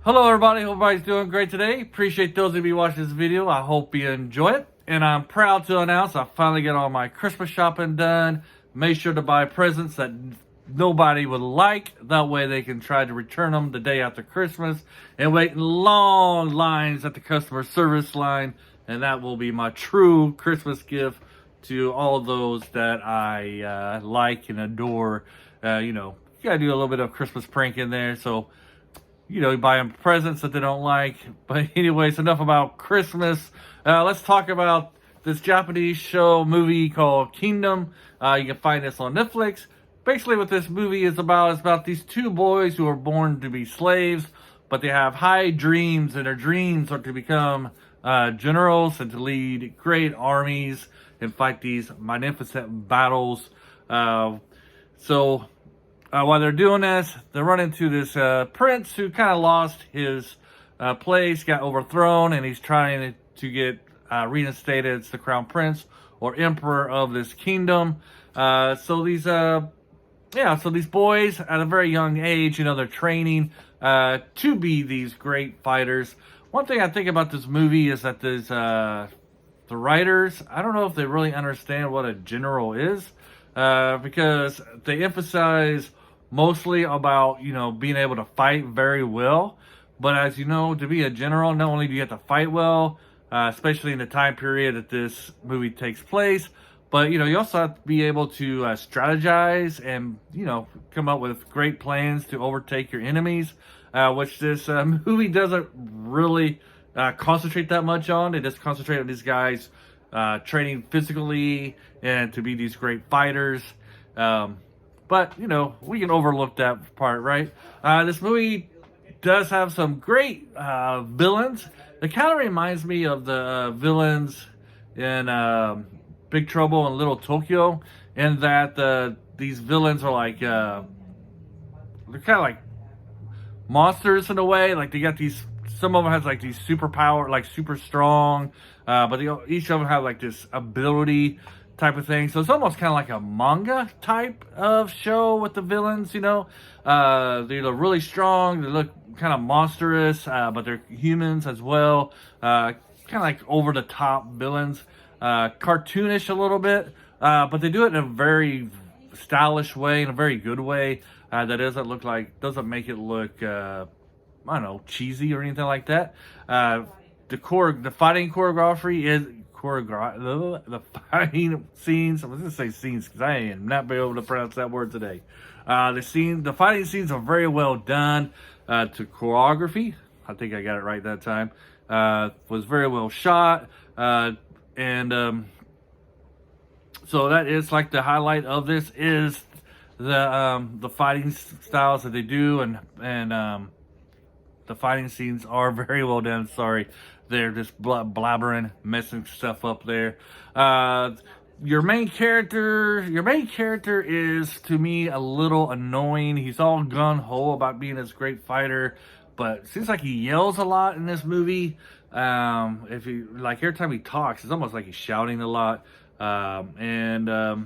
Hello everybody, hope everybody's doing great today. Appreciate those of you watching this video. I hope you enjoy it. And I'm proud to announce I finally got all my Christmas shopping done. Made sure to buy presents that nobody would like. That way they can try to return them the day after Christmas and wait in long lines at the customer service line. And that will be my true Christmas gift to all those that I like and adore. You gotta do a little bit of Christmas prank in there. So you buy them presents that they don't like. But anyways, enough about Christmas. Let's talk about this Japanese movie called Kingdom. You can find this on Netflix. Basically what this movie is about these two boys who are born to be slaves, but they have high dreams, and their dreams are to become generals and to lead great armies and fight these magnificent battles. While they're doing this, they run into this prince who kind of lost his place, got overthrown, and he's trying to get reinstated as the crown prince or emperor of this kingdom. So these boys at a very young age, they're training to be these great fighters. One thing I think about this movie is that the writers, I don't know if they really understand what a general is, because they emphasize mostly about, being able to fight very well. But as you know, to be a general, not only do you have to fight well, especially in the time period that this movie takes place, but, you also have to be able to strategize and, come up with great plans to overtake your enemies, which this movie doesn't really concentrate that much on. They just concentrate on these guys training physically and to be these great fighters. But, we can overlook that part, right? This movie does have some great villains. It kind of reminds me of the villains in Big Trouble in Little Tokyo, in that these villains are like, they're kind of like monsters in a way. Like they got these, some of them has like these superpower, like super strong, but each of them have like this ability type of thing. So it's almost kind of like a manga type of show with the villains, They're really strong, they look kind of monstrous, but they're humans as well. Kind of like over the top villains, cartoonish a little bit, but they do it in a very stylish way, in a very good way, that doesn't make it look I don't know, cheesy or anything like that. The fighting choreography is the fighting scenes. I was gonna say scenes because I am not be able to pronounce that word today. The fighting scenes are very well done. To choreography, I think I got it right that time. Was very well shot, and so that is like the highlight of this is the fighting styles that they do, and the fighting scenes are very well done. Sorry, they're just blabbering, messing stuff up there. Your main character is, to me, a little annoying. He's all gun-ho about being this great fighter, but it seems like he yells a lot in this movie. Every time he talks, it's almost like he's shouting a lot. However,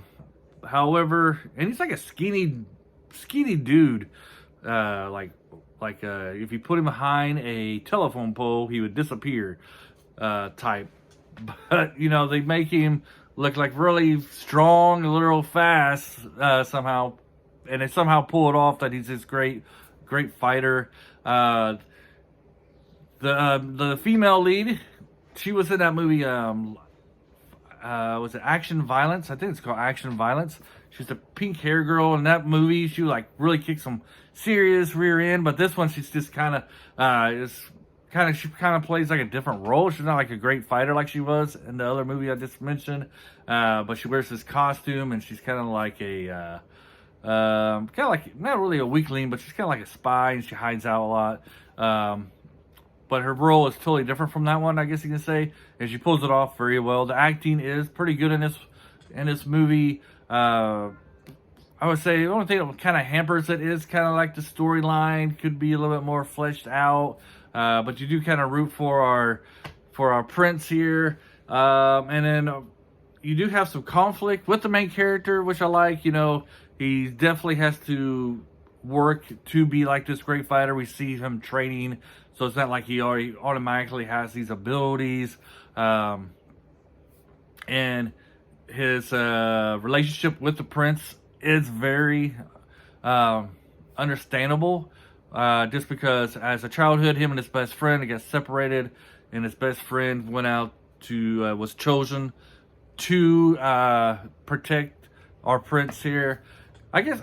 he's like a skinny dude, if you put him behind a telephone pole, he would disappear, type. But, they make him look like really strong, a little fast, somehow. And they somehow pull it off that he's this great fighter. The female lead, she was in that movie, was it Action Violence? I think it's called Action Violence. She's the pink hair girl in that movie. She really kicked some serious rear end, but this one she's just kind of plays like a different role. She's not like a great fighter like she was in the other movie I just mentioned, but she wears this costume and she's kind of like a not really a weakling, but she's kind of like a spy, and she hides out a lot. But her role is totally different from that one, I guess you can say, and she pulls it off very well. The acting is pretty good in this movie. I would say the only thing that kind of hampers it is kind of like the storyline could be a little bit more fleshed out, but you do kind of root for our prince here, and then you do have some conflict with the main character, which I like. He definitely has to work to be like this great fighter. We see him training, so it's not like he already automatically has these abilities. And his relationship with the prince is very understandable. Just because as a childhood, him and his best friend got separated, and his best friend went out to was chosen to protect our prince here. I guess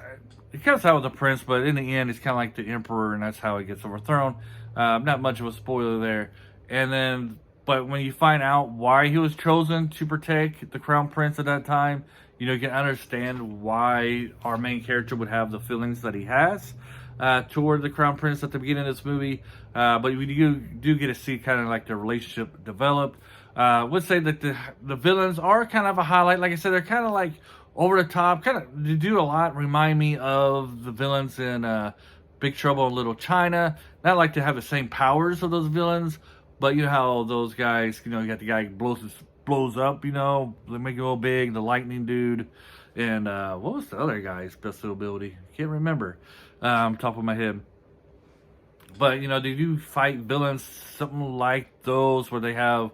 he comes out with the prince, but in the end, he's kind of like the emperor, and that's how he gets overthrown. Not much of a spoiler there. And then, but when you find out why he was chosen to protect the crown prince at that time, you know, you can understand why our main character would have the feelings that he has toward the crown prince at the beginning of this movie. But we do get to see kind of like the relationship develop. Would say that the villains are kind of a highlight. Like I said, they're kind of like over the top, kind of, they do a lot remind me of the villains in Big Trouble in Little China. Not like to have the same powers of those villains, but you know how those guys, you know, you got the guy who blows up, you know, they make it all big, the lightning dude, and what was the other guy's special ability? Can't remember, top of my head. But you know, they do fight villains something like those where they have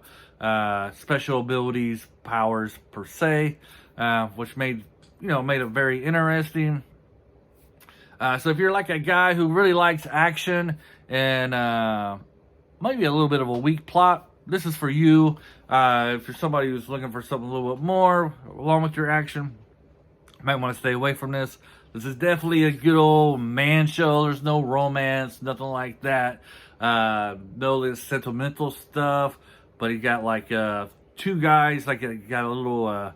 special abilities, powers per se, which made it very interesting. So if you're like a guy who really likes action and maybe a little bit of a weak plot, this is for you. If you're somebody who's looking for something a little bit more along with your action, you might want to stay away from this. This is definitely a good old man show. There's no romance, nothing like that. No sentimental stuff. But you got like two guys, like you got a little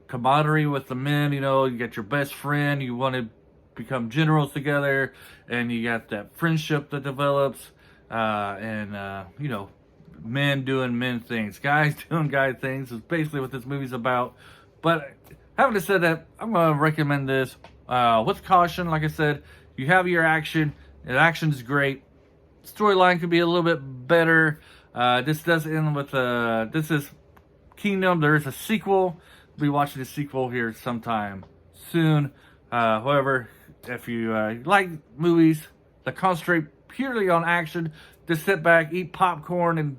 camaraderie with the men. You know, you got your best friend. You want to become generals together, and you got that friendship that develops, and you know, men doing men things, guys doing guy things is basically what this movie's about. But having said that, I'm going to recommend this with caution. Like I said, you have your action, and action's great. Storyline could be a little bit better. This does end with this is Kingdom. There is a sequel. We'll be watching the sequel here sometime soon. However, if you like movies that concentrate purely on action, just sit back, eat popcorn, and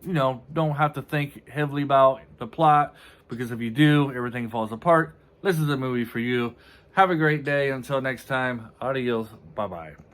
you know, don't have to think heavily about the plot, because if you do, everything falls apart. This is a movie for you. Have a great day. Until next time, adios. Bye-bye.